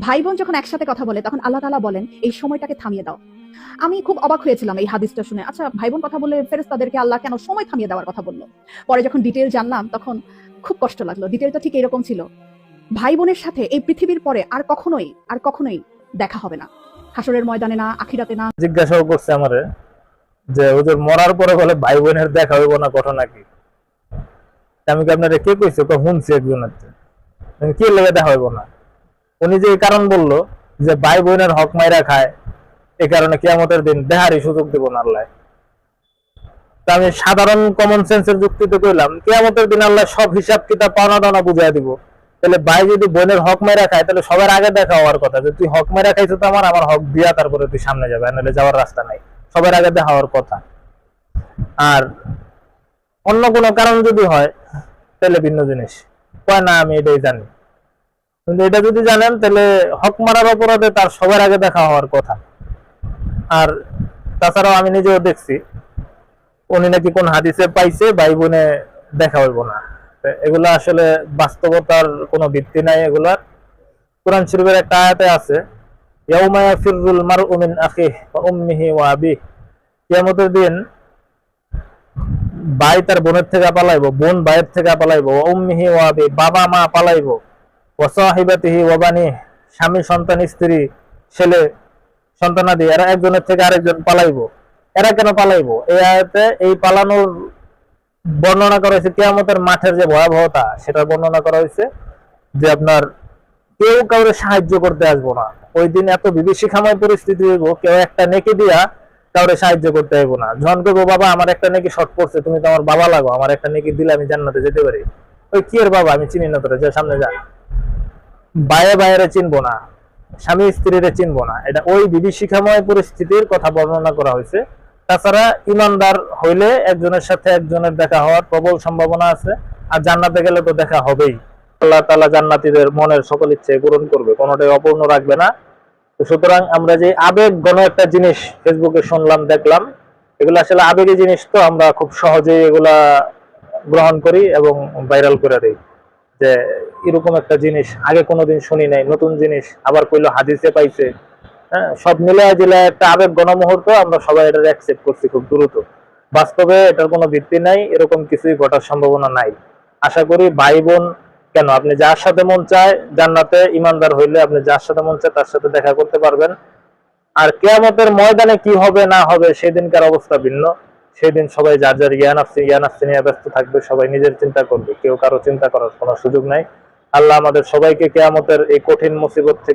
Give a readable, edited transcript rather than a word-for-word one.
ভাই বোন যখন একসাথে কথা বলে তখন আল্লাহ তাআলা বলেন এই সময়টাকে থামিয়ে দাও। আমি খুব অবাক হয়েছিলাম এই হাদিসটা শুনে। আচ্ছা, ভাই বোন কথা বলে ফেরেশতাদেরকে আল্লাহ কেন সময় থামিয়ে দেওয়ার কথা বলল? পরে যখন ডিটেইল জানলাম তখন খুব কষ্ট লাগলো। ডিটেইলটা ঠিক এরকম ছিল। ভাই বোনের সাথে এই পৃথিবীর পরে আর কখনোই দেখা হবে না। হাসরের ময়দানে না, আখিরাতে না। জিজ্ঞাসাও করছে আমারে যে ওদের মরার পরে বলে ভাই বোনের দেখা হইব না, ঘটনা কি? আমি কি আপনারা কে কইছে? শুনছি একজনের কি লেগে দেখা হইব না। উনি যে কারণ বললো যে ভাই বোনের হক মাইরা খায়, এই কারণে কিয়ামতের দিন দেহারই সুযোগ দিব না আল্লাহ। তা আমি সাধারণ কমন সেন্সের যুক্তিতে কইলাম কিয়ামতের দিন আল্লাহ সব হিসাব কিতাব পাওনা দানা বুঝাই দিব। তাহলে ভাই যদি বোনের হক মাইরা খায় তাহলে সবার আগে দেখা হওয়ার কথা যে তুই হক মাইরা খাইছো তো আমার হক দিয়া তারপরে তুই সামনে যাবে, নাহলে যাওয়ার রাস্তা নাই। সবার আগে দেখা হওয়ার কথা। আর অন্য কোনো কারণ যদি হয় তাহলে ভিন্ন জিনিস। কয় না আমি এটাই জানি, কিন্তু এটা যদি জানেন তাহলে হক মারার অপরাধে তার সবার আগে দেখা হওয়ার কথা। আর তাছাড়াও আমি নিজেও দেখছি উনি নাকি কোন হাদিসে পাইছে ভাই বোনে দেখা হইব না। এগুলা আসলে বাস্তবতার কোনো ভিত্তি নাই। এগুলার কোরআন শরীফের একটা আয়াতে আছে, ইয়াউমা ইয়াফিরুল মারউ মিন আখিহি ওয়া উম্মিহি ওয়া আবিহি, কিয়ামতের দিন ভাই তার বোনের থেকে পালাইবো, বোন ভাইয়ের থেকে পালাইবো, ওয়া উম্মিহি ওয়া আবিহি, বাবা মা পালাইবো, ওয়া সাহিবাতিহি ওয়া বানিহি, স্বামী সন্তান স্ত্রী ছেলে সন্তানাদি, এরা একজনের থেকে আরেকজন পালাইবো। এরা কেন পালাইবো? এই আয়াতে এই পালানোর বর্ণনা করা হয়েছে কিয়ামতের মাঠের যে ভয়াবহতা সেটা বর্ণনা করা হয়েছে, যে আপনার কেউ কাউরে সাহায্য করতে আসবো না। ওই দিন এত বিভীষিকাময় পরিস্থিতি হইব, কেউ একটা নেকি দিয়া কাউরে সাহায্য করতে আইবো না। যখন করবো বাবা আমার একটা নেকি শর্ট পড়ছে, তুমি তো আমার বাবা লাগো, আমার একটা নেকি দিলে আমি জান্নাতে যেতে পারি। ওই কি এর বাবা, আমি চিনি না তোরা, যা সামনে যা। বাইরে বাইরে চিনবো না, স্বামী স্ত্রীরে চিনবো না। এটা ওই বিভীষিকাময় পরিস্থিতির কথা বর্ণনা করা হয়েছে। তাছাড়া ইমানদার হইলে একজনের সাথে একজনের দেখা হওয়ার প্রবল সম্ভাবনা আছে। আর জান্নাতে গেলে তো দেখা হবেই। আল্লাহ তাআলা জান্নাতীদের মনের সকল ইচ্ছে পূরণ করবে, কোনোটাই অপূর্ণ রাখবে না। তো সুতরাং আমরা যে আবেগ গণ একটা জিনিস ফেসবুকে শুনলাম দেখলাম, এগুলো আসলে আবেগী জিনিস, তো আমরা খুব সহজেই এগুলা গ্রহণ করি এবং ভাইরাল করে দিই যে এরকম একটা জিনিস আগে কোনোদিন শুনি নাই, নতুন জিনিস, আবার কইলো হাদিসে পাইছে। হ্যাঁ, সব মিলায় জিলায় একটা আবেগ গণমুহূর্ত, আমরা সবাই এটা অ্যাকসেপ্ট করছি খুব দ্রুত। বাস্তবে এটার কোনো ভিত্তি নাই, এরকম কিছুই ঘটার সম্ভাবনা নাই। আশা করি ভাই বোন কেন, আপনি যার সাথে মন চায় জান্নাতে ইমানদার হইলে আপনি যার সাথে মন চায় তার সাথে দেখা করতে পারবেন। আর কিয়ামতের ময়দানে কি হবে না হবে সেদিনকার অবস্থা ভিন্ন। সেদিন সবাই যার যার ইয়ানাফসি নিয়ে ব্যস্ত থাকবে, সবাই নিজের চিন্তা করবে, কেউ কারো চিন্তা করার কোনো সুযোগ নাই। আল্লাহ আমাদের সবাইকে কিয়ামতের এই কঠিন মুসিবত থেকে